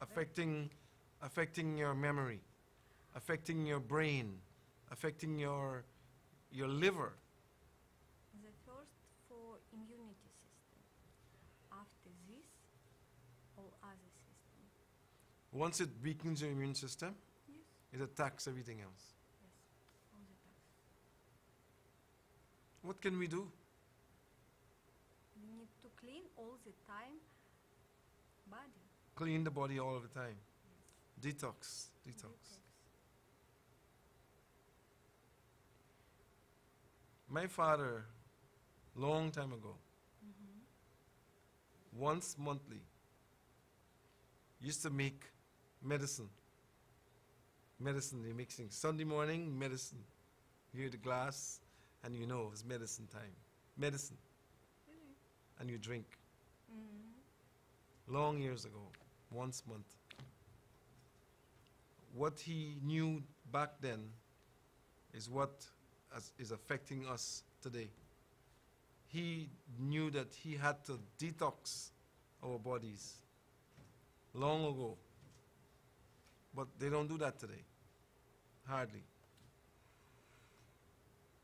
affecting your memory, affecting your brain, affecting your liver. The first for immunity system. After this, all other system. Once it weakens your immune system, Yes. it attacks everything else. Yes. All the time. What can we do? We need to clean all the time body. Clean the body all the time. Yes. Detox. My father, long time ago, once monthly, used to make medicine. Medicine, they're mixing. Sunday morning, medicine. You hear the glass, and you know it's medicine time. Medicine. Really? And you drink. Mhm. Long years ago, once a month. What he knew back then is what is affecting us today. He knew that he had to detox our bodies long ago. But they don't do that today. Hardly.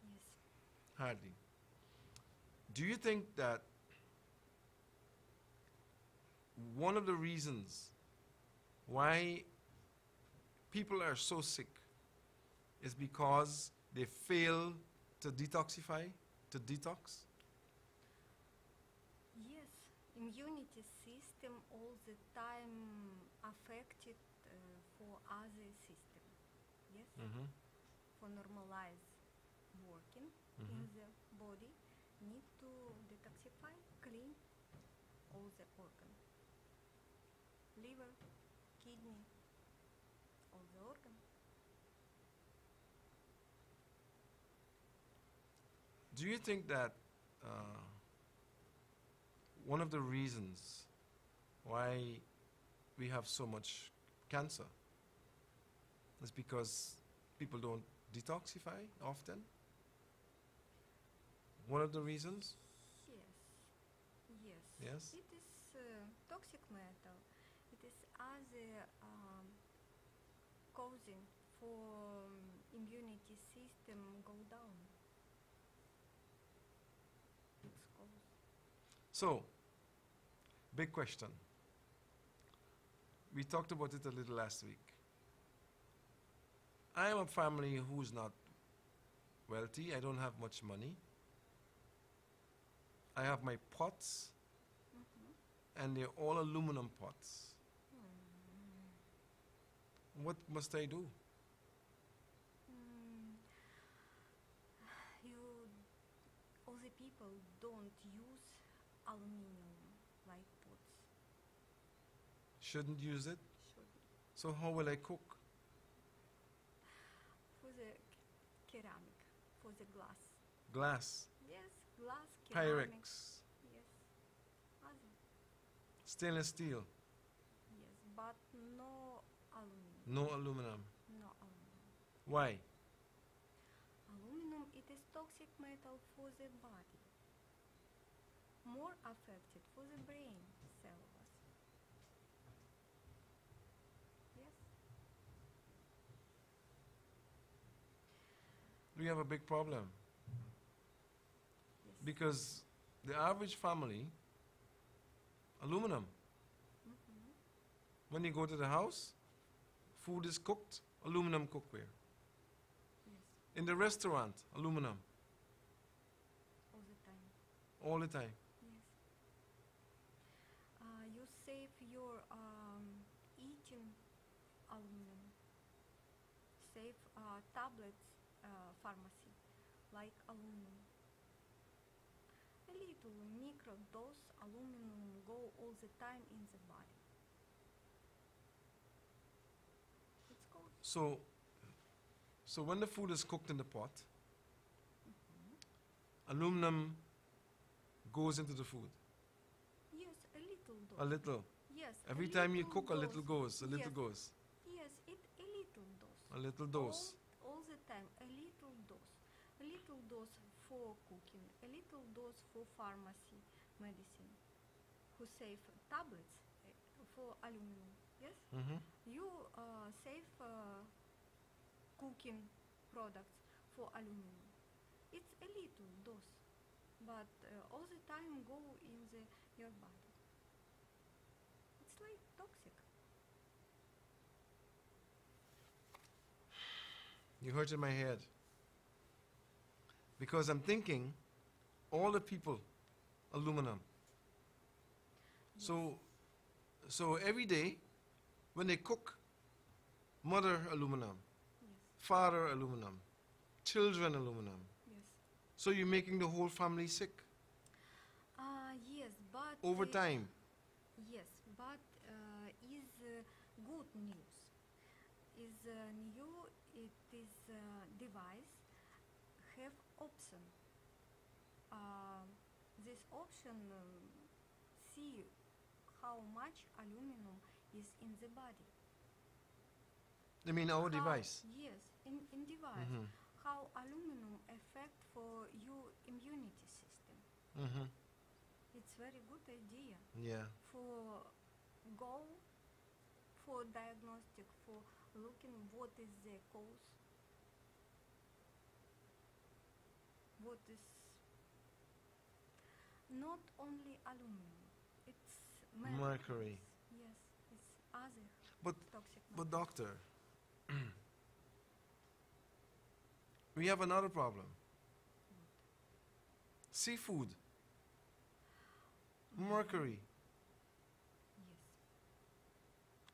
Yes. Hardly. Do you think that one of the reasons why people are so sick is because they fail to detoxify, to detox? Yes, immunity system all the time affected for other system. Yes, Mm-hmm. for normalize working in the body, need to detoxify, clean all the organ, liver, kidney, all the organ. Do you think that one of the reasons why we have so much cancer is because people don't detoxify often? One of the reasons? Yes. Yes? It is toxic metal. It is other causing for immunity system go down. It's cause. So, big question. We talked about it a little last week. I am a family who's not wealthy. I don't have much money. I have my pots, and they're all aluminum pots. What must I do? All the people don't use aluminum like pots. Shouldn't use it? Should So how will I cook? for the ceramic, for the glass. Glass, Yes, glass, ceramic. Pyrex, Yes, other. stainless steel, Yes, but no aluminum. no aluminum. No aluminum. Why? Aluminum, it is toxic metal for the body. More affected for the brain cells. Yes. We have a big problem Yes. because the average family, aluminum. When you go to the house, food is cooked, aluminum cookware. Yes. In the restaurant, aluminum, All the time. all the time. Yes. You save your eating aluminum. Save tablets, pharmacy, like aluminum. A little micro dose aluminum go all the time in the body. It's called. So when the food is cooked in the pot, aluminum goes into the food. Yes, a little dose. A little. Yes. Every a time you little cook, a little dose. goes, a little Yes. goes. Yes, a little dose. A little dose. All the time, a little dose. A little dose for cooking, a little dose for pharmacy medicine. Who save tablets for aluminum. Yes, Mm-hmm. you save cooking products for aluminum. It's a little dose, but all the time go in your body. It's like toxic. You hurt in my head. Because I'm thinking, all the people, aluminum. Yes. So every day, when they cook, mother aluminum, Yes. father aluminum, children aluminum. Yes. So you're making the whole family sick Yes, but over time. yes, but is good news. Is new. It is device have option. This option see how much aluminum is in the body. I mean, our How- device. Yes, in device. Mhm. How aluminum affect for your immunity system. Mm-hmm. It's very good idea Yeah. for go for diagnostic for looking what is the cause, what is not only aluminum, it's Mercury. Yes, it's other But toxic but metals. doctor, we have another problem. Seafood, mercury, Yes,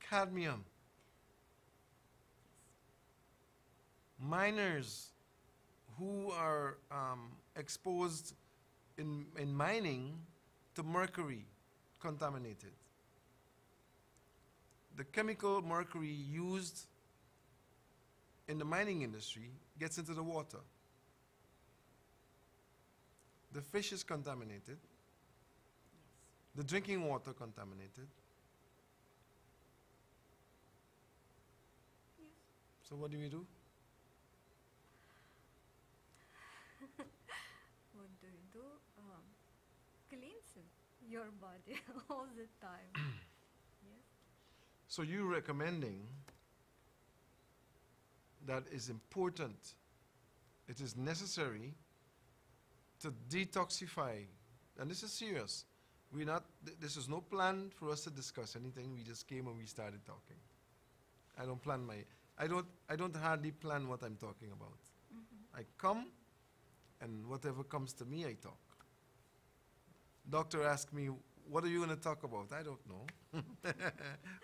cadmium, miners who are exposed in mining to mercury contaminated. The chemical mercury used in the mining industry gets into the water. The fish is contaminated, yes. the drinking water contaminated. Yes. So what do we do? What do you do? Cleansing your body all the time. Yes. So you're recommending that is important, it is necessary to detoxify, and this is serious. We're not, this is no plan for us to discuss anything. We just came and we started talking. I don't plan I don't hardly plan what I'm talking about. Mm-hmm. I come, and whatever comes to me, I talk. Doctor asked me, what are you going to talk about? I don't know.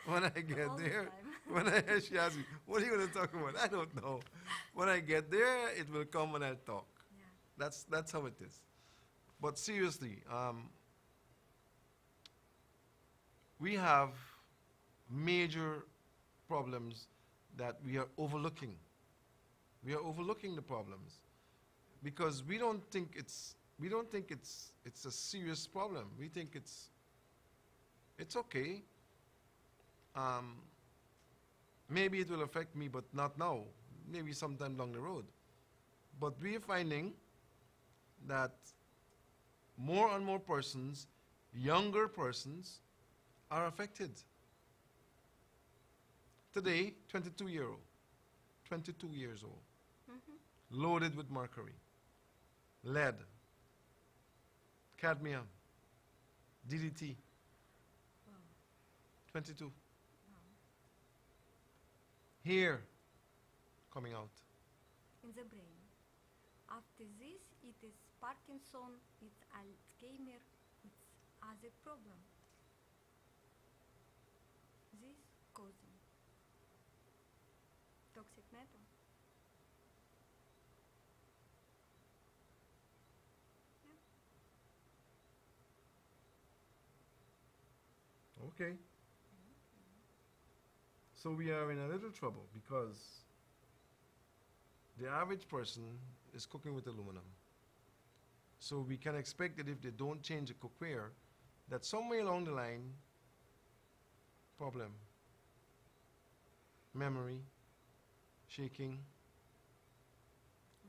When I get All the there, time. she asks me, what are you going to talk about? I don't know. When I get there, it will come and I'll talk. Yeah. That's how it is. But seriously, we have major problems that we are overlooking. We are overlooking the problems because we don't think it's a serious problem. We think it's okay. Maybe it will affect me, but not now. Maybe sometime down the road. But we are finding that more and more persons, younger persons, are affected. Today, 22 years old, Mm-hmm. loaded with mercury, lead, cadmium, DDT, Wow. 22. Wow. Here, coming out. In the brain. After this, it is Parkinson, it's Alzheimer, it's other problem. This causing toxic metal. Yeah. Okay. So we are in a little trouble because the average person is cooking with aluminum. So we can expect that if they don't change the cookware, that somewhere along the line, problem, memory, shaking,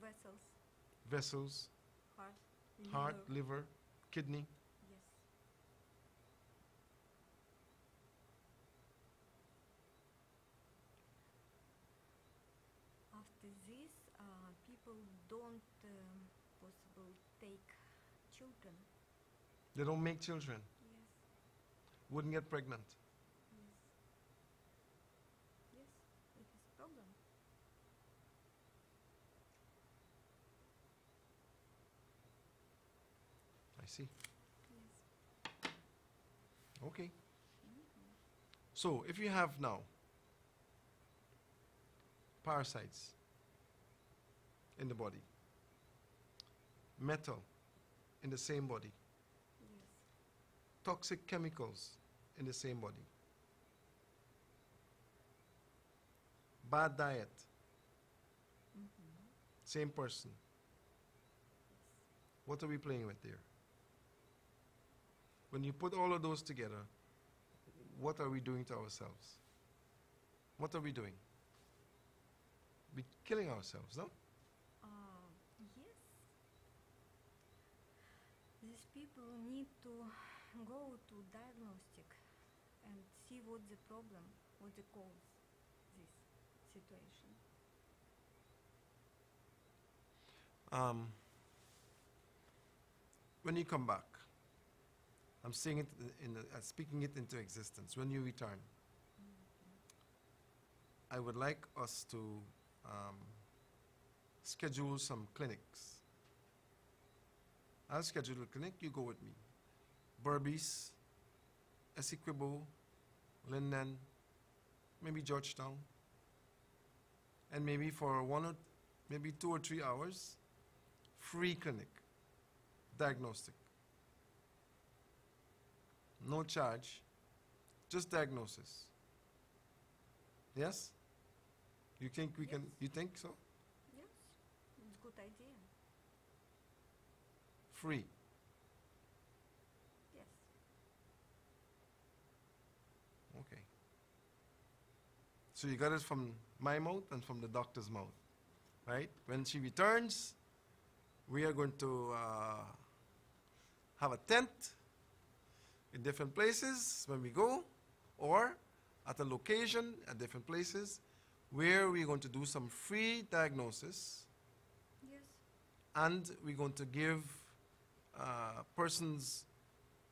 Vessels, vessels, heart, heart, liver. liver, kidney. Yes. this, people don't possible take children. They don't make children, Yes, wouldn't get pregnant. yes, yes. It is problem. I see. Yes. Okay. Mhm. So if you have now parasites in the body, metal in the same body, Yes. toxic chemicals in the same body, bad diet, Mhm. same person, what are we playing with there? When you put all of those together, what are we doing to ourselves? What are we doing? We're killing ourselves, no? Yes. These people need to go to diagnostic and see what the problem, what the cause this situation. When you come back, I'm saying it speaking it into existence. When you return, I would like us to schedule some clinics. I'll schedule a clinic, you go with me. Berbice, Essequibo, Linden, maybe Georgetown. And maybe for maybe 2 or 3 hours, free clinic, diagnostic. No charge, just diagnosis. Yes? You think we can, Yes. you think so? Yes, it's good idea. Free. Yes. Okay. So you got it from my mouth and from the doctor's mouth, right? When she returns, we are going to have a tent in different places when we go, or at a location at different places, where we're going to do some free diagnosis, Yes. and we're going to give persons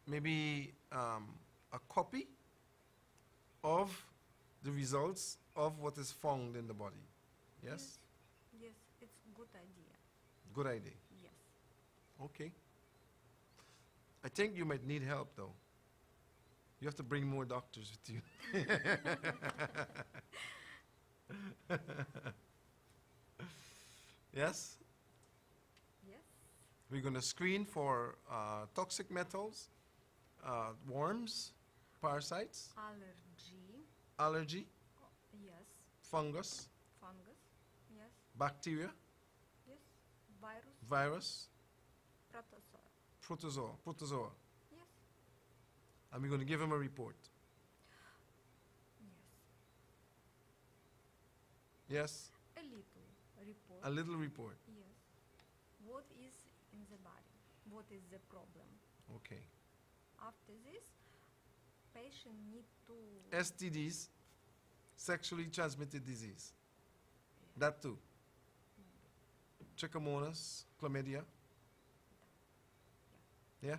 maybe a copy of the results of what is found in the body. Yes? Yes, it's good idea. Good idea. Yes. Okay. I think you might need help though. You have to bring more doctors with you. Yes? Yes. We're going to screen for toxic metals, worms, parasites, Allergy. allergy, Yes. fungus, Fungus. Yes. bacteria, Yes. Virus. virus, Protozoa. protozoa. Yes. And we're going to give them a report. Yes. Yes? A little report. A little report. Yes. What is in the body? What is the problem? Okay. After this, patient need to STDs, sexually transmitted disease. That too. Trichomonas, chlamydia. Yeah?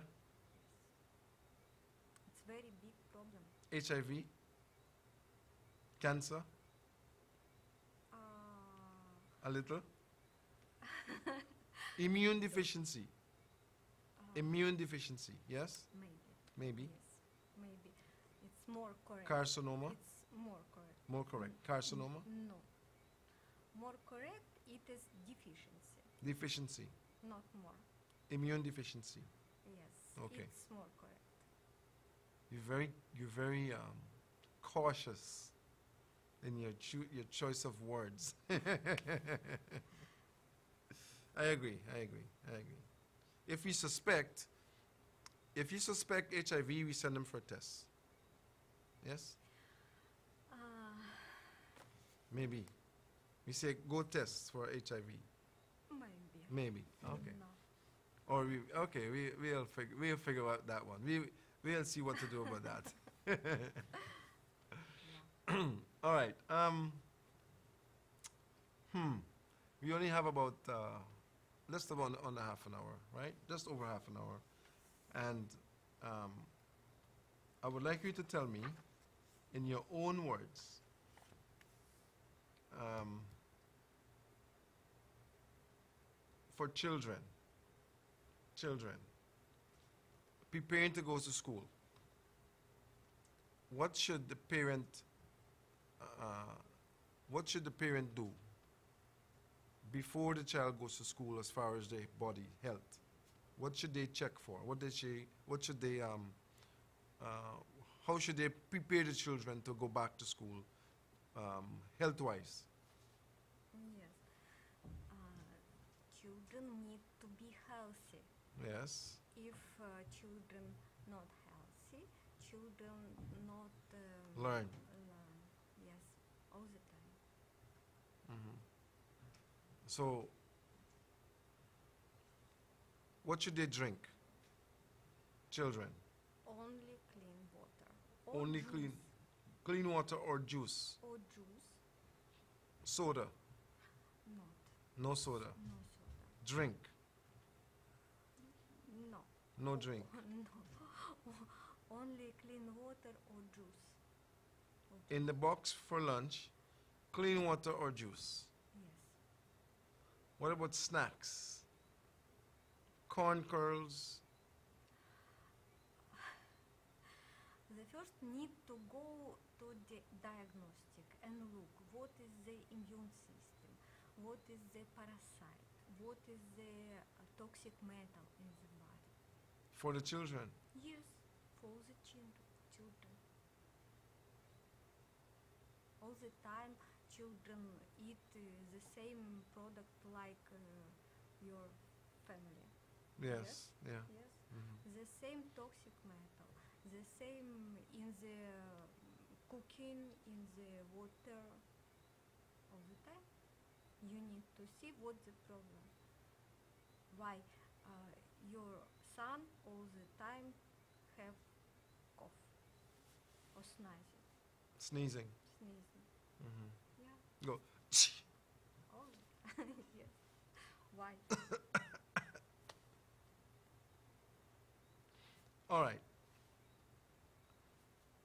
It's very big problem. HIV, cancer, a little. Immune deficiency. Immune deficiency, yes? Maybe. Maybe. Yes. Maybe. It's more correct. Carcinoma, It's more correct. more correct. Carcinoma, No. More correct, it is deficiency, deficiency, not more. immune deficiency. Yes. Okay. It's more correct. You're very cautious in your choice of words. I agree. If you suspect HIV, we send them for a test. Yes? Maybe. We say go test for HIV. Maybe. Maybe. Okay. No. Or we'll figure out that one. We'll see what to do about that. All right. have about less than one and a half an hour, right? Just over half an hour. And I would like you to tell me, in your own words, for children, preparing to go to school, what should the parent do before the child goes to school as far as their body health? What should they check for? How should they prepare the children to go back to school health-wise? Yes. Children need to be healthy. Yes. If children not healthy, children not Learn. Yes, all the time. So, what should they drink? Children. Only clean water. Only juice. clean water or juice. Or juice. Soda. Not. No soda. No soda. Drink. No. No drink. No. Only clean water or juice. In the box for lunch, clean water or juice. Yes. What about snacks? Corn kernels. The first need to go to the diagnostic and look what is the immune system, what is the parasite, what is the toxic metal in the body. For the children. Yes, for the children. All the time children eat the same product like your family. Yes. Yeah. Yes. The same toxic metal, the same in the cooking, in the water, all the time. You need to see what's the problem. Why your son all the time have cough or sneezing. Sneezing. Yeah. Go. Oh, yes. Why? All right.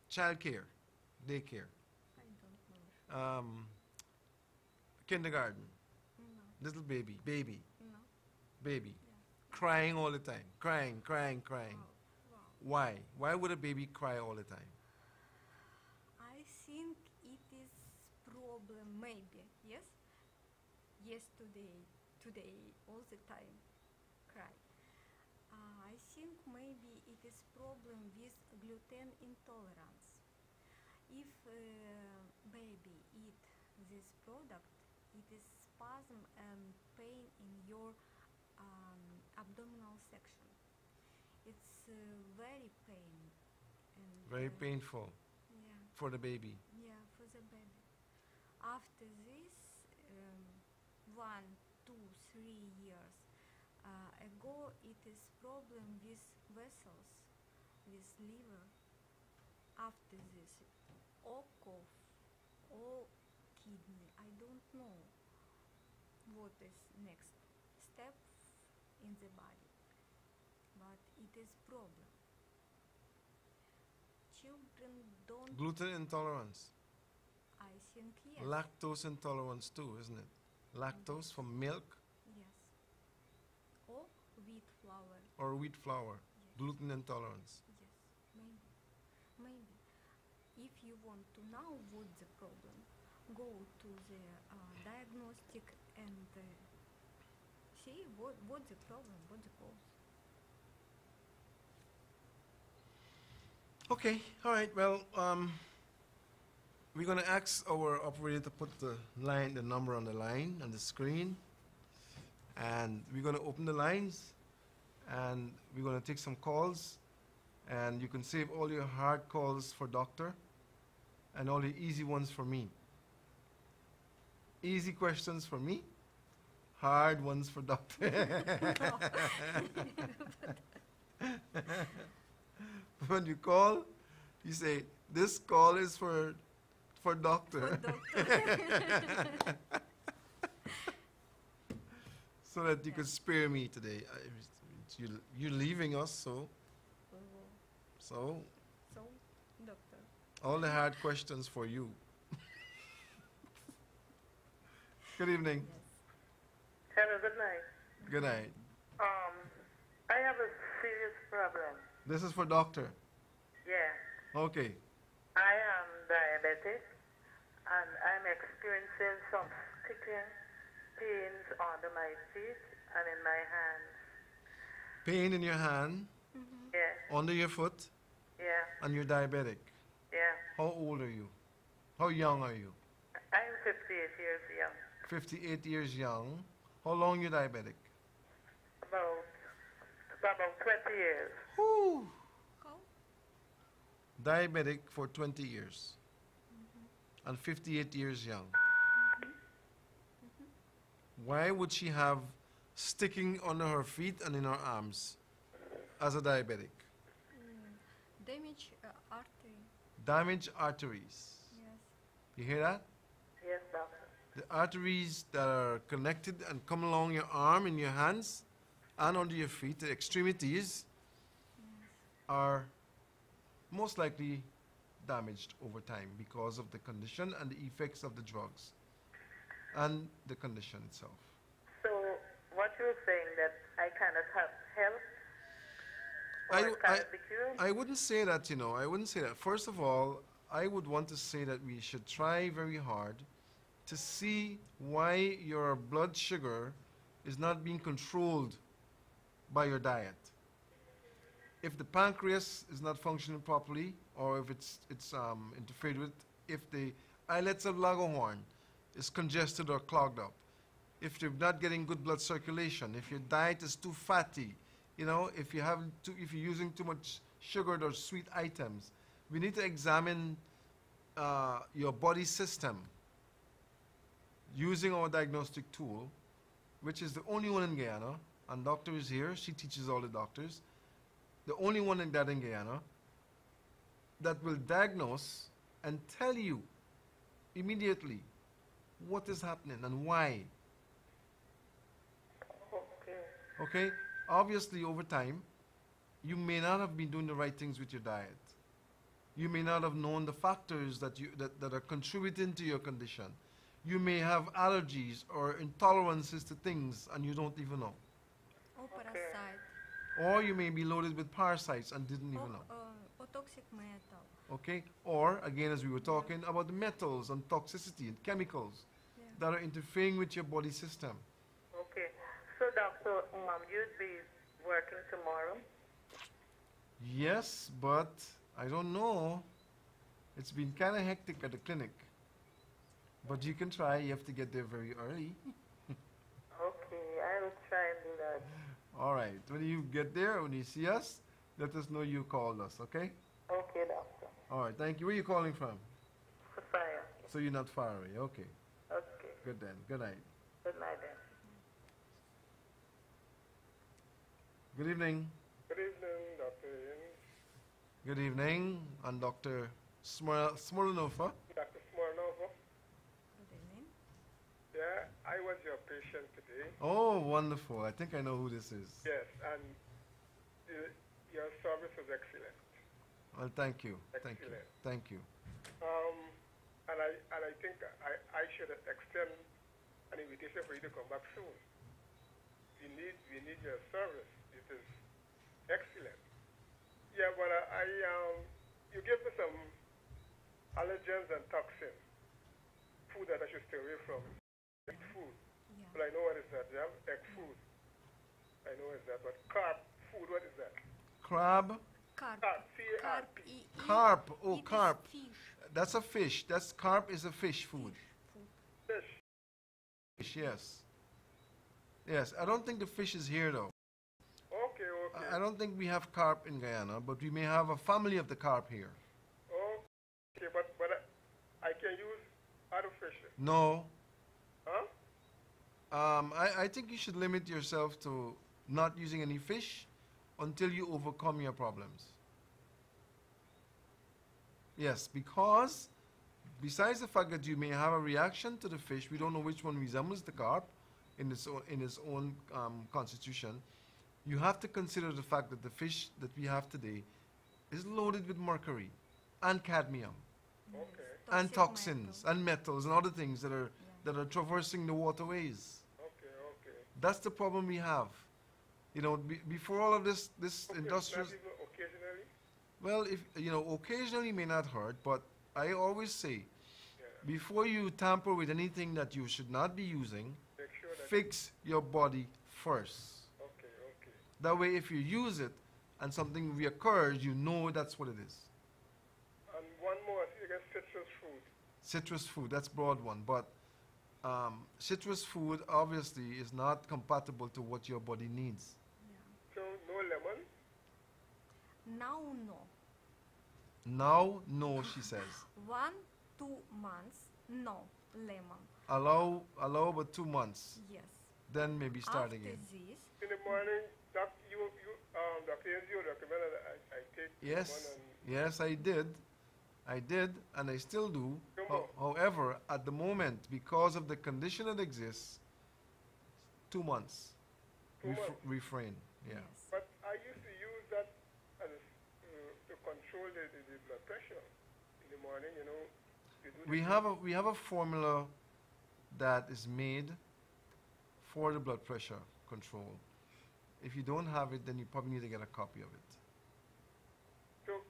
Child care, daycare, I don't know. kindergarten, No, little baby, baby, no. baby, Yeah. crying all the time, crying. Wow. Why? Why would a baby cry all the time? I think it is problem maybe. Yes. Yes, today all the time cry. I think maybe it is problem with gluten intolerance. If baby eat this product, it is spasm and pain in your abdominal section. It's very pain and Very painful yeah. for the baby. Yeah, for the baby. After this, 1, 2, 3 years ago, it is problem with vessels, with liver. After this, or cough, or kidney. I don't know what is next step in the body, but it is problem. Children don't. Gluten intolerance, I think yes. lactose intolerance too, isn't it? Lactose from milk Yes. Or wheat flour. or wheat flour, Yes. gluten intolerance. Yes. Maybe. Maybe. If you want to know what's the problem, go to the diagnostic and see what's the problem, what's the cause. Okay, all right. Well, we're gonna ask our operator to put the number on the line on the screen, and we're gonna open the lines, and we're gonna take some calls, and you can save all your hard calls for doctor, and all the easy ones for me. Easy questions for me, hard ones for doctor. When you call, you say, this call is for doctor. For doctor. so that you Yeah. could spare me today. You're leaving us, so Oh, so so, doctor. all the hard questions for you. Good evening. Yes. Hello, good night. Good night. I have a serious problem. This is for doctor. Yeah, Okay. I am diabetic and I'm experiencing some sticking pains under my feet and in my hands. Pain in your hand, Yeah, under your foot, yeah, and you're diabetic. yeah. How old are you? How young are you? I'm 58 years young. 58 years young. How long you diabetic? About 20 years. Whew. How? Diabetic for 20 years. And 58 years young. Why would she have sticking under her feet and in her arms as a diabetic? Damage artery. Damaged arteries. Yes. You hear that? Yes, doctor. The arteries that are connected and come along your arm and your hands and under your feet, the extremities, are most likely damaged over time because of the condition and the effects of the drugs and the condition itself. So, what you're saying that I cannot have help? Or I- it cannot be cured? I wouldn't say that, I wouldn't say that. First of all, I would want to say that we should try very hard to see why your blood sugar is not being controlled by your diet. If the pancreas is not functioning properly, or if it's interfered with, if the islets of Langerhans is congested or clogged up, if you're not getting good blood circulation, if your diet is too fatty, if you're using too much sugared or sweet items, we need to examine your body system using our diagnostic tool, which is the only one in Guyana, and doctor is here. She teaches all the doctors. The only one in Guyana that will diagnose and tell you immediately what is happening and why. Okay. Okay? Obviously, over time, you may not have been doing the right things with your diet. You may not have known the factors that are contributing to your condition. You may have allergies or intolerances to things and you don't even know. Or Okay. parasite. Or you may be loaded with parasites and didn't even know. Or toxic metal. Okay? Or, again, as we were talking about the metals and toxicity and chemicals Yeah. that are interfering with your body system. Okay. So, doctor, you'd be working tomorrow? Yes, but I don't know. It's been kind of hectic at the clinic. But you can try. You have to get there very early. Okay, I will try and do that. All right. When you get there, when you see us, let us know you called us, okay? Okay, doctor. All right. Thank you. Where are you calling from? Sophia. So you're not far away. Okay. Okay. Good then. Good night. Good night then. Good evening. Good evening, Dr. Ian. Good evening. And Dr. Smolnova. Dr. Smirnova. Good evening. Yeah, I was your patient today. Oh, wonderful. I think I know who this is. Yes, and your service was excellent. Well, thank you. Thank you. Excellent. Thank you. And I think I should extend an invitation for you to come back soon. We need your service. It is excellent. Yeah, but you gave me some allergens and toxins, food that I should stay away from. Egg food. Yeah. But I know what is that. You have egg food. I know what is that. But carb food, what is that? Crab. Carp. Carb, Carp. C-A-R-P. Carp. Oh, It is carp. fish. That's a fish. Carp is a fish food. Food. Fish. Fish, yes. Yes, I don't think the fish is here though. Okay, okay. I don't think we have carp in Guyana, but we may have a family of the carp here. Okay, but I can use other fish. No. Huh? I think you should limit yourself to not using any fish until you overcome your problems. Yes, because besides the fact that you may have a reaction to the fish, we don't know which one resembles the carp, in its own constitution, you have to consider the fact that the fish that we have today is loaded with mercury and cadmium Okay. and Toxic toxins metal. and metals and other things that are Yeah. that are traversing the waterways. Okay. Okay. That's the problem we have. You know, before all of this Okay, industrial. not even occasionally. Well, if you know, occasionally may not hurt, but I always say, Yeah. before you tamper with anything that you should not be using, Make sure that. fix your body first. Okay. Okay. That way, if you use it and something reoccurs, you know that's what it is. And one more, you get citrus fruit. Citrus food, that's broad one, but citrus food obviously is not compatible to what your body needs. Yeah. So no lemon. Now no. Now, no, she says. 1-2 months, no lemon. Allow but 2 months, Yes. then maybe start After again. this, In the morning, Dr. Enzi recommended that I take Yes, lemon yes, I did, and I still do. Come on. However, at the moment, because of the condition that exists, 2 months. 2 months. Refrain, yeah. yes. But I used to use that as to control the blood pressure in the morning. You know, you do the- We have a formula that is made for the blood pressure control. If you don't have it, then you probably need to get a copy of it. So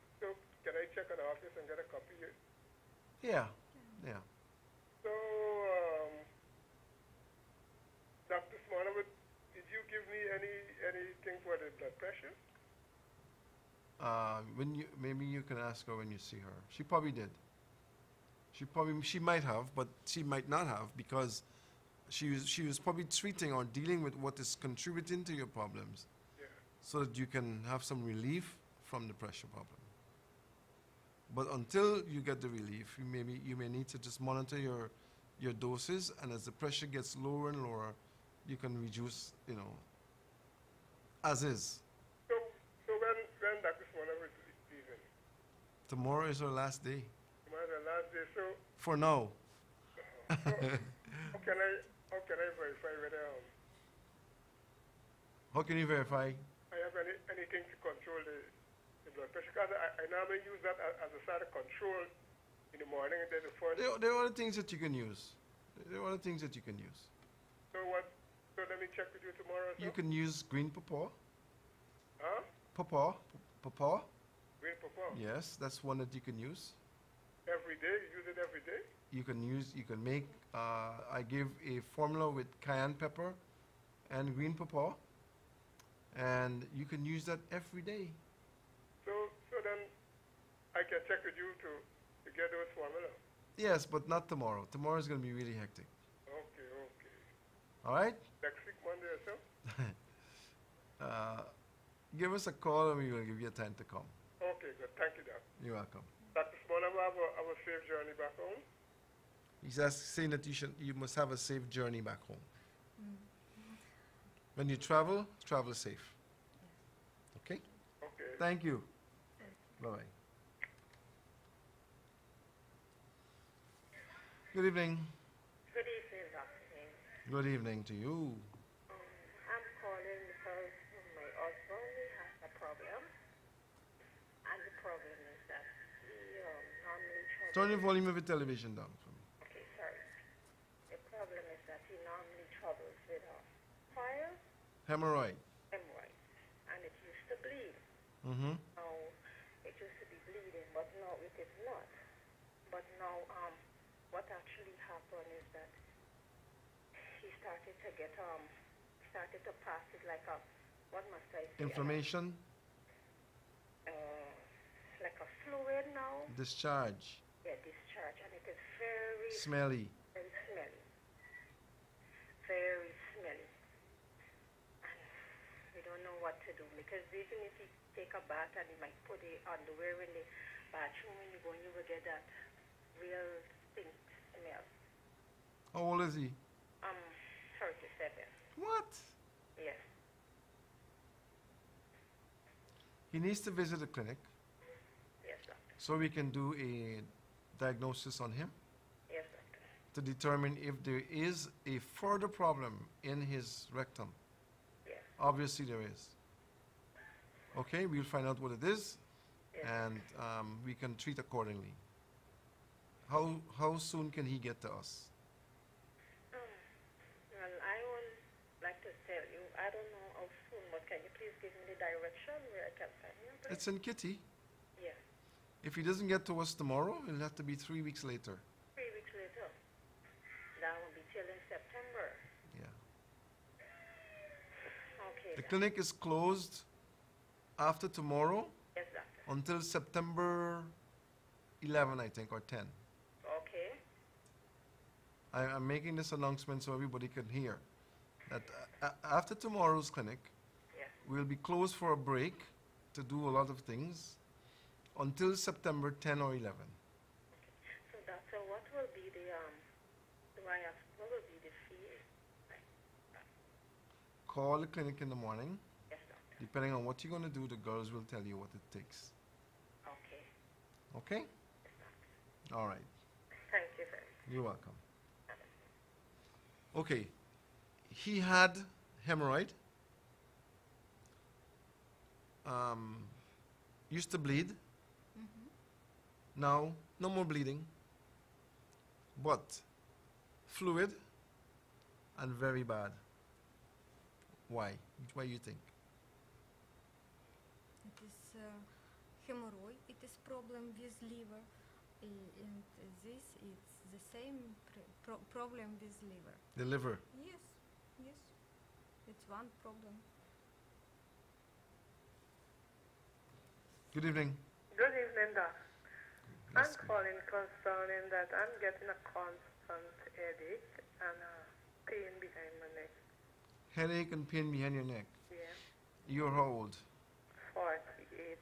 can I check an office and get a copy? Yeah, yeah. So, Dr. Smonowitz, did you give me anything for the blood pressure? Maybe you can ask her when you see her. She probably did. She might have, but she might not have because she was probably treating or dealing with what is contributing to your problems, Yeah. so that you can have some relief from the pressure problem. But until you get the relief, you may need to just monitor your doses, and as the pressure gets lower and lower, you can reduce, you know, as is. So when Dr. Smonowitz is leaving? Tomorrow is our last day. Tomorrow the last day. So For now. how can I verify whether How can you verify? I have anything to control the blood pressure? Because I normally use that as a sort of control in the morning and then the first. There are other things that you can use. There are other things that you can use. So what? So let me check with you tomorrow. You can use green pawpaw. Huh? Pawpaw. Green pawpaw. Yes, that's one that you can use. Every day. You use it every day. You can make, I give a formula with cayenne pepper and green pawpaw, and you can use that every day. So then I can check with you to get those formula. Yes, but not tomorrow. Tomorrow is going to be really hectic. Okay. All right? Next week, Monday or so? Give us a call and we will give you a time to come. Okay, good. Thank you, Doc. You're welcome. Dr. Smonowitz, have a safe journey back home. He's saying that you must have a safe journey back home. When you travel safe. Okay? Okay. Thank you. Bye-bye. Good evening. Good evening, Dr. James. Good evening to you. I'm calling because my husband has a problem. And the problem is that he normally troubles... Turn the volume of your television down for me. Okay, sorry. The problem is that he normally troubles with fire, Hemorrhoid. hemorrhoids. And it used to bleed. Mm-hmm. Now, it used to be bleeding, but now it is not. But now, what actually happened is that he started to get, started to pass it like a, what must I say? Inflammation, Like a fluid now. discharge, Yeah, discharge. And it is very, smelly. very smelly. Very smelly. And we don't know what to do because even if you take a bath and you might put the underwear in the bathroom when you go, you will get that real stink smell. How old is he? 37. What? Yes. He needs to visit a clinic Yes, doctor. so we can do a diagnosis on him. Yes, doctor. to determine if there is a further problem in his rectum. Yes. Obviously there is. Okay, we'll find out what it is, Yes. and we can treat accordingly. How soon can he get to us? Well, I would like to tell you, I don't know how soon, but can you please give me the direction where I can find him, please? It's in Kitty. Yes. If he doesn't get to us tomorrow, it'll have to be 3 weeks later. 3 weeks later. That will be till in September. Yeah. Okay. The then. clinic is closed after tomorrow Yes, doctor. until September 11, I think, or 10. Okay. I'm making this announcement so everybody can hear that after tomorrow's clinic, Yes. we'll be closed for a break to do a lot of things until September 10 or 11. So, doctor, what will be the what will be the fee? Call the clinic in the morning. Yes, doctor. Depending on what you're going to do, the girls will tell you what it takes. Okay. Okay? Yes, doctor. All right. Thank you very much. You're welcome. Okay. He had hemorrhoid. Used to bleed. Now, no more bleeding. But fluid and very bad. Why? Why you think? It is hemorrhoid. It is problem with liver, and this is the same problem with liver. The liver. Yes, yes, it's one problem. Good evening. Good evening, Doc. Yes, I'm calling concerning that I'm getting a constant headache and pain behind my neck. Headache and pain behind your neck. Yeah, You're how old? 48.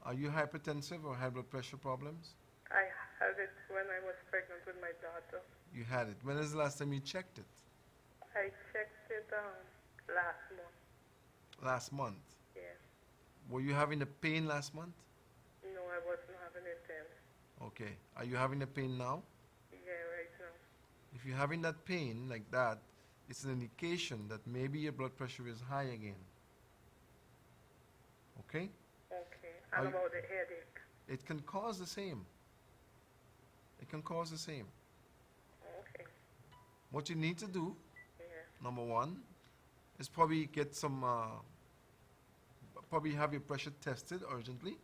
Are you hypertensive or high blood pressure problems? I had it when I was pregnant with my daughter. You had it. When is the last time you checked it? I checked it last month. Last month. Yeah. Were you having the pain last month? No, I wasn't having it then. Okay. Are you having the pain now? Yeah, right now. If you're having that pain like that, it's an indication that maybe your blood pressure is high again. Okay? Okay. Are And you- about the headache. It can cause the same. It can cause the same. Okay. What you need to do, Yeah. number one, is probably get some, probably have your pressure tested urgently.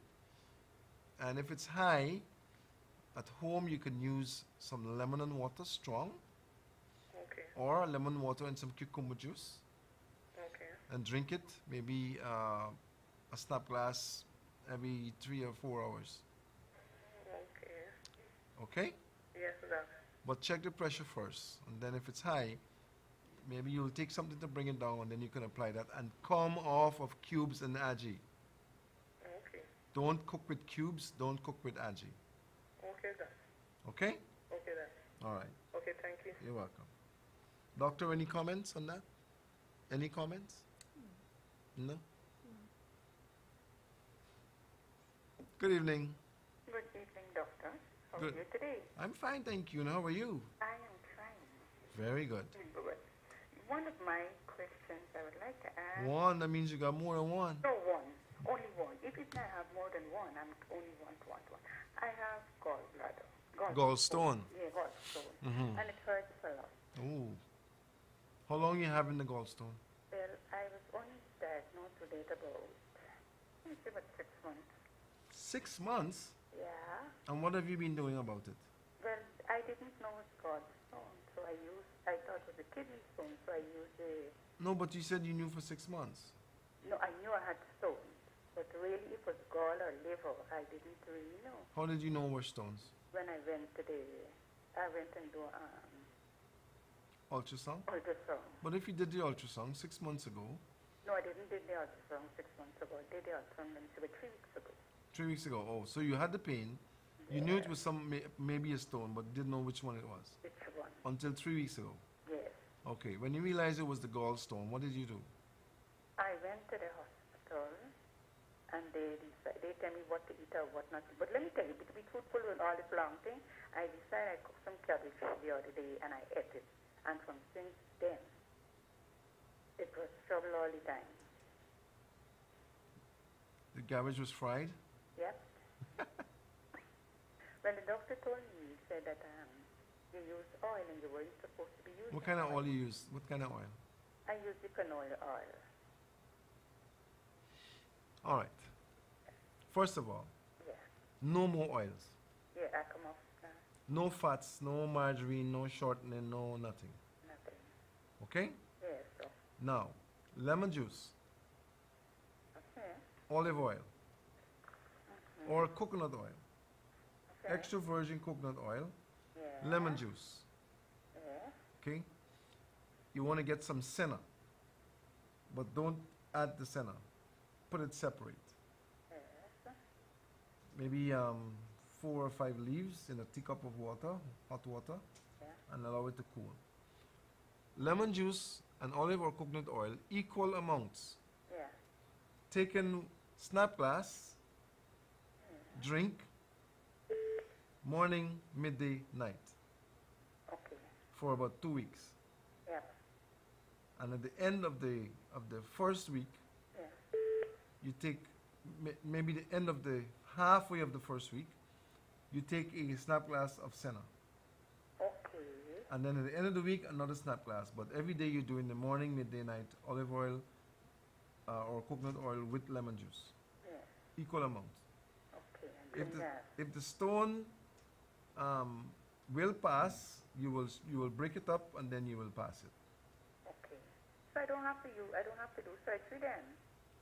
And if it's high, at home you can use some lemon and water strong, Okay. or lemon water and some cucumber juice, Okay. and drink it, maybe a snap glass every 3 or 4 hours. Okay. Okay? Yes, Doc. But check the pressure first, and then if it's high, maybe you'll take something to bring it down, and then you can apply that and come off of cubes and algae. Okay. Don't cook with cubes, don't cook with algae. Okay, Doc. Okay? Okay, Doc. All right. Okay, thank you. You're welcome. Doctor, any comments on that? Any comments? No? Good evening. Good evening, doctor. How Good. are you today? I'm fine, thank you. And how are you? I am fine. Very good. Good. One of my questions I would like to ask. One, that means you got more than one. No, one. Only one. If it I have more than one, I'm only one. I have gallbladder. Gallstone. Yeah, gallstone. Mhm. And it hurts a lot. Ooh. How long you having the gallstone? Well, I was only diagnosed with it about, let me say about 6 months. 6 months? Yeah. And what have you been doing about it? Well, I didn't know it's gallstone, so I thought it was a kidney stone, so I used a, No, but you said you knew for 6 months. no, I knew I had stones, but really it was gall or liver, I didn't really know. How did you know were stones? When I went and do Ultrasound? ultrasound. But if you did the ultrasound 6 months ago, No, I didn't do the ultrasound 6 months ago. I did the ultrasound about 3 weeks ago. 3 weeks ago, oh, so you had the pain. You knew it was maybe a stone, but didn't know which one it was Which one? until 3 weeks ago. Yes. Okay, when you realized it was the gallstone, what did you do? I went to the hospital and they tell me what to eat or what not to. But let me tell you, to be truthful with all this long thing, I decided I cooked some cabbage the other day and I ate it. And from since then, it was trouble all the time. The cabbage was fried? Yep. When the doctor told me, he said that you use oil and you weren't supposed to be using What kind of oil you use? What kind of oil? I use the canola oil. All right. First of all, Yeah. no more oils. Yeah, I come off No fats, no margarine, no shortening, no nothing. nothing. Okay? Yes, so. Now, lemon juice, Okay. olive oil, or coconut oil, Okay. extra virgin coconut oil, Yeah. lemon juice. Yeah. Okay? You want to get some senna, but don't add the senna. Put it separate. Yes. Maybe 4 or 5 leaves in a teacup of water, hot water, Yeah. and allow it to cool. Lemon juice and olive or coconut oil, equal amounts. Yeah. Taken snap glass, drink, morning, midday, night, Okay. for about 2 weeks. Yeah. And at the end of the first week, Yeah. you take maybe the end of the halfway of the first week, you take a snap glass of senna. Okay. And then at the end of the week, another snap glass. But every day you do in the morning, midday, night, olive oil or coconut oil with lemon juice. Yeah. Equal amounts. Okay. And If then the, that. if the stone will pass, you will break it up and then you will pass it. Okay. So I don't have to do surgery then.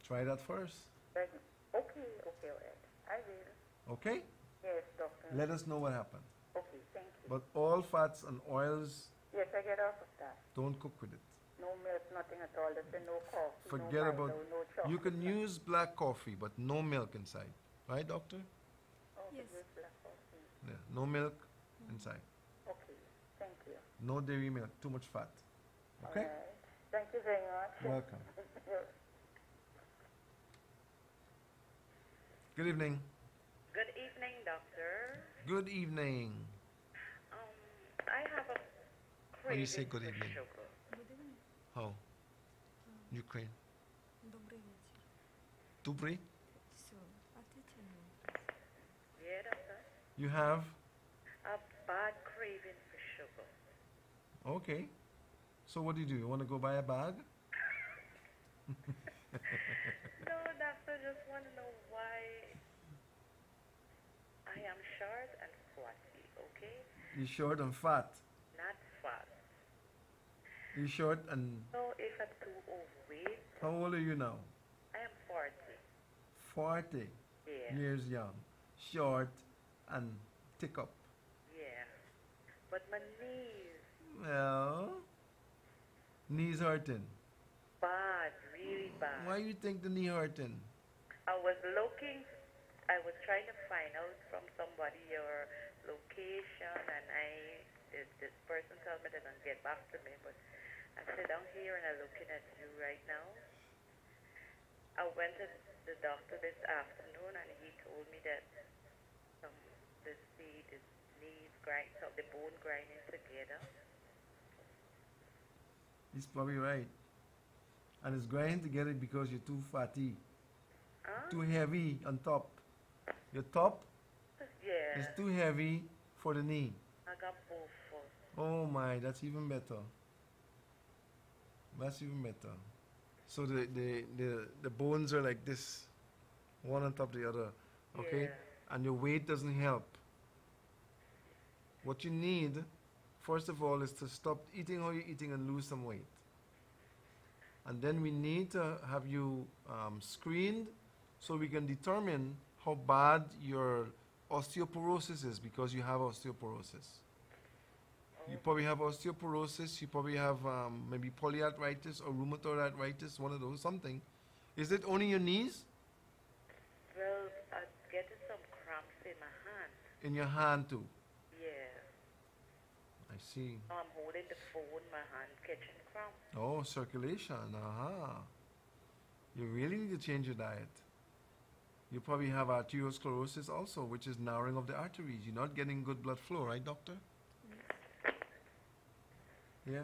Try that first. Like, okay. Okay. All right. I will. Okay? Yes, doctor. Let us know what happened. Okay. Thank you. But all fats and oils, Yes, I get off of that. don't cook with it. No milk, nothing at all. There's been no coffee, Forget no about. Milo, no chocolate. You can use black coffee, but no milk inside. Right, doctor? Oh, Yes. use black coffee. Yeah, no milk inside. Okay. Thank you. No dairy milk. Too much fat. Okay? All right. Thank you very much. Welcome. Good evening. Good evening, doctor. Good evening. I have a How craving you say good for evening? sugar. Good evening. How? Ukraine. Добрый вечер. Tupri? Все, ответьте мне. Yeah, doctor. You have? A bad craving for sugar. Okay. So what do? You want to go buy a bag? No, doctor, just want to know why I am short and squatty, okay? You short and fat. Not fat. You short and So if I'm too overweight, how old are you now? I am 40. 40 Yeah, years young. Short and thick up. yeah. But my knees, Well, knees hurting. bad, really bad. Why you think the knee hurting? I was trying to find out from somebody your location, and this person told me they're going to get back to me, but I sit down here and I'm looking at you right now. I went to the doctor this afternoon, and he told me that the knees grind, so the bone grinding together. He's probably right. And it's grinding together because you're too fatty, Huh? too heavy on top. Your top Yeah, is too heavy for the knee. I got both foot. Oh my, that's even better. That's even better. So the bones are like this, one on top of the other, okay? Yeah. And your weight doesn't help. What you need, first of all, is to stop eating how you're eating and lose some weight. And then we need to have you screened so we can determine how bad your osteoporosis is, because you have osteoporosis. You probably have osteoporosis, you probably have maybe polyarthritis or rheumatoid arthritis, one of those, something. Is it only your knees? Well, I'm getting some cramps in my hand. In your hand too? Yeah. I see. I'm holding the phone, my hand catching cramps. Oh, circulation, aha. You really need to change your diet. You probably have arteriosclerosis also, which is narrowing of the arteries. You're not getting good blood flow, right, doctor? Yeah.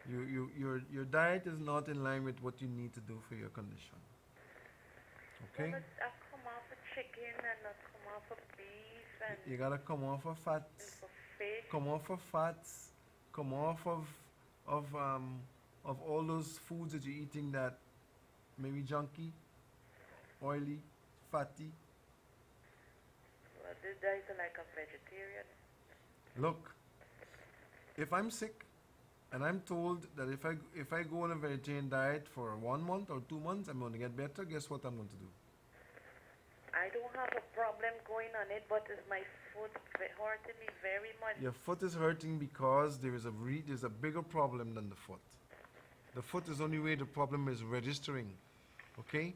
Your diet is not in line with what you need to do for your condition. Okay? Well, I've come off of chicken and I've come off of beef and You gotta come off of fats. for fish. Come off of fats. Come off of all those foods that you're eating that maybe junky, oily, fatty. Well, this guy is like a vegetarian. Look, if I'm sick and I'm told that if I go on a vegetarian diet for 1 month or 2 months, I'm going to get better, guess what I'm going to do? I don't have a problem going on it, but is my foot hurting me very much. Your foot is hurting because there's a bigger problem than the foot. The foot is only way the problem is registering. Okay?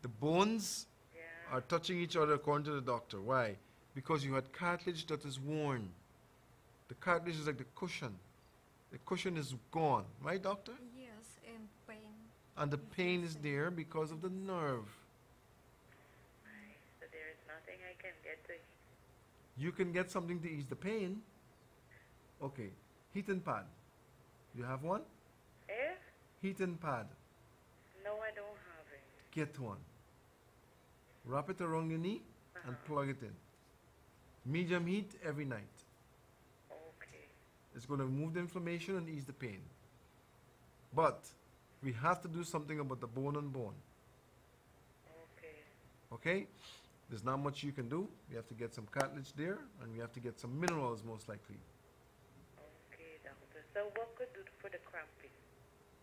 The bones Yeah. are touching each other according to the doctor. Why? Because you had cartilage that is worn. The cartilage is like the cushion. The cushion is gone. Right, doctor? Yes, and pain. And the pain is there because of the nerve. So there is nothing I can get to. You can get something to ease the pain. Okay. Heat and pad. You have one? Eh? Heat and pad. No, I don't have it. Get one. Wrap it around your knee and plug it in. Medium heat every night. Okay. It's going to remove the inflammation and ease the pain. But we have to do something about the bone on bone. Okay. Okay? There's not much you can do. We have to get some cartilage there and we have to get some minerals most likely. Okay, doctor. So what could do for the cramping?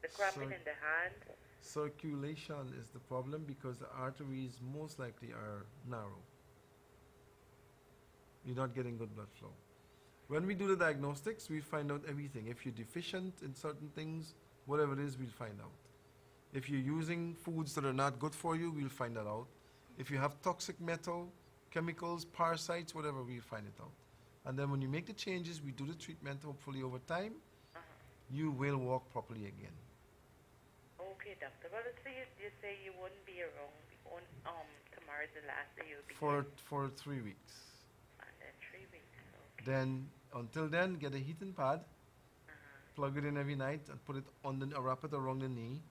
The cramping in the hand? Circulation is the problem because the arteries most likely are narrow. You're not getting good blood flow. When we do the diagnostics, we find out everything. If you're deficient in certain things, whatever it is, we'll find out. If you're using foods that are not good for you, we'll find that out. If you have toxic metal, chemicals, parasites, whatever, we'll find it out. And then when you make the changes, we do the treatment, hopefully over time, you will walk properly again. Okay, doctor. Well, let's say you say you wouldn't be around on tomorrow's the last day you'll be For 3 weeks. and then 3 weeks. Okay. Then, until then, get a heating pad, plug it in every night, and put it on wrap it around the knee,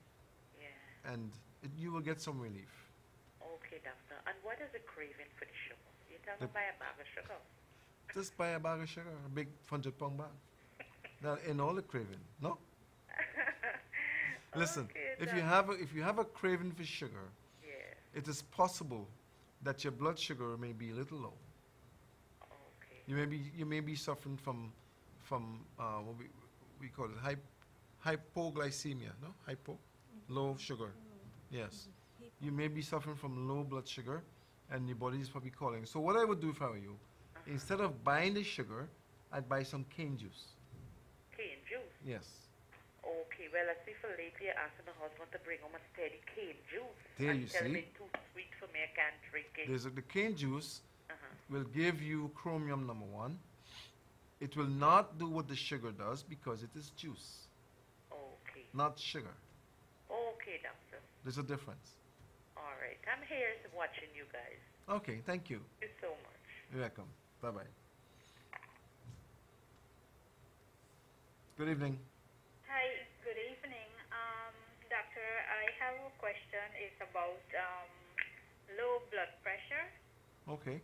Yeah. and you will get some relief. Okay, doctor. And what is the craving for the sugar? You tell me The- buy a bag of sugar. Just buy a bag of sugar, a big 100-pound bag. That in all the craving, no? Listen, Okay, if you have a craving for sugar, Yeah. it is possible that your blood sugar may be a little low. Okay. You may be suffering from what we call it hypoglycemia, no? Low sugar. Yes. You may be suffering from low blood sugar and your body is probably calling. So what I would do if I were you, instead of buying the sugar, I'd buy some cane juice. Cane juice. Yes. Okay, well, I see for lately asking the husband to bring home a steady cane juice. There and you tell see. me it's too sweet for me, I can't drink it. The cane juice Uh-huh. will give you chromium number 1. It will not do what the sugar does because it is juice, Okay. not sugar. Okay, doctor. There's a difference. All right. I'm here watching you guys. Okay, thank you. Thank you so much. You're welcome. Bye-bye. Good evening. Hi, good evening. Doctor, I have a question. It's about low blood pressure. Okay.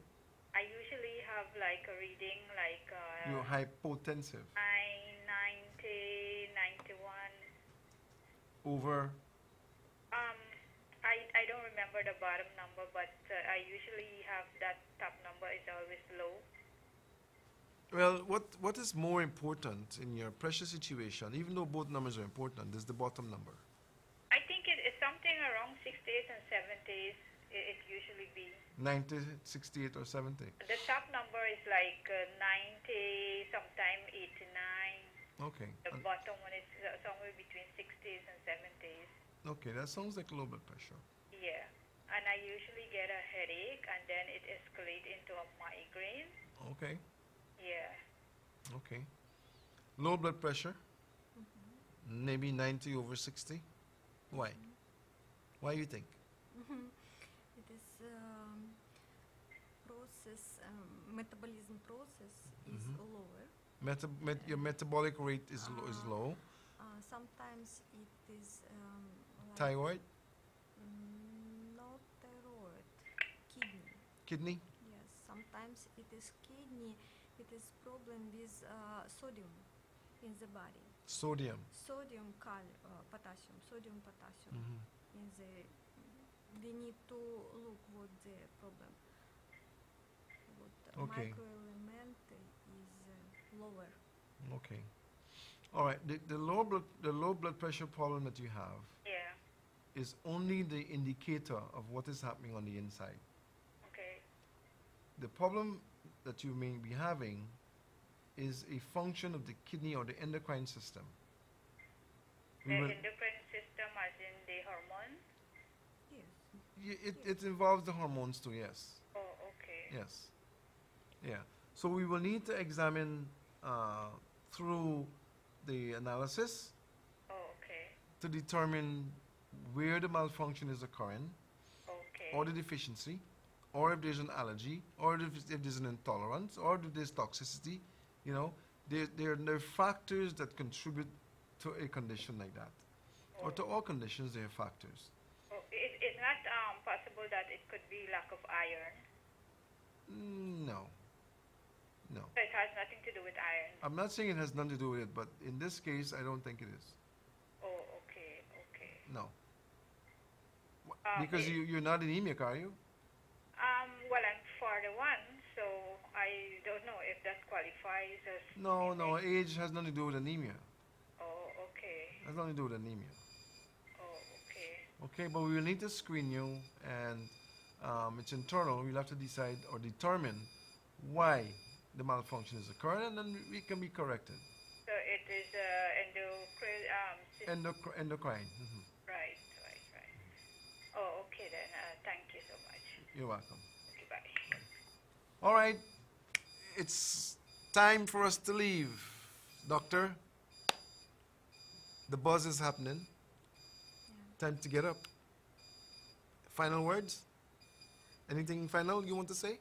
I usually have like a reading like You're hypotensive. 90, 91. Over. I don't remember the bottom number, but I usually have that top number is always low. Well, what is more important in your pressure situation, even though both numbers are important, is the bottom number. I think it's something around 60s and 70s. It usually be. 90, 68, or 70. The top number is like 90, sometime 89. Okay. The bottom one is somewhere between 60s and 70s. Okay, that sounds like low blood pressure. Yeah. And I usually get a headache and then it escalates into a migraine. Okay. Yeah. Okay. Low blood pressure. Maybe 90 over 60. Why? Why you think? It this process, metabolism process is lower. Your metabolic rate is low. Sometimes it is like Thyroid, not thyroid, kidney. kidney, Yes, sometimes it is kidney. It is problem with sodium in the body. sodium. Sodium, potassium, sodium, potassium in the. We need to look what the problem. What Okay. microelement is lower. Okay. All right. The low blood pressure problem that you have Yeah. is only the indicator of what is happening on the inside. Okay. The problem that you may be having is a function of the kidney or the endocrine system. The We will- endocrine system, as in the hormone. Yes. it involves the hormones too, yes. Oh, okay. Yes. Yeah. So we will need to examine through the analysis Oh, okay. to determine where the malfunction is occurring, Okay. or the deficiency, or if there's an allergy, or if there's an intolerance, or if there's toxicity. You know, there are factors that contribute to a condition like that, or to all conditions. There are factors. Oh, it's not possible that it could be lack of iron. No. No. So it has nothing to do with iron. I'm not saying it has nothing to do with it, but in this case, I don't think it is. Oh, okay, okay. No. Because it- you're not anemic, are you? Well, I'm 41, so I don't know if that qualifies as. No, no. anemic. Age has nothing to do with anemia. Oh, okay. Has nothing to do with anemia. Oh, okay. Okay, but we will need to screen you, and it's internal. We'll have to decide or determine why the malfunction is occurring, and then we can be corrected. So it is endocrine. Endocrine. Mhm. Right. Oh, okay then. Thank you so much. You're welcome. Okay, bye. All right, it's time for us to leave, Doctor. The buzz is happening. Time to get up. Final words? Anything final you want to say?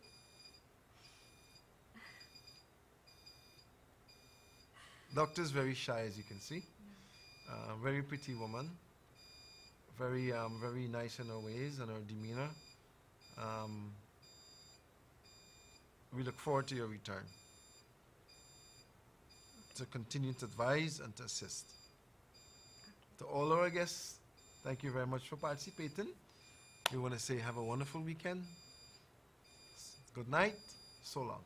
Doctor's very shy, as you can see. Very pretty woman. Very nice in her ways and her demeanor. We look forward to your return to continue to advise and to assist. To all our guests, thank you very much for participating. We want to say have a wonderful weekend. Good night. So long.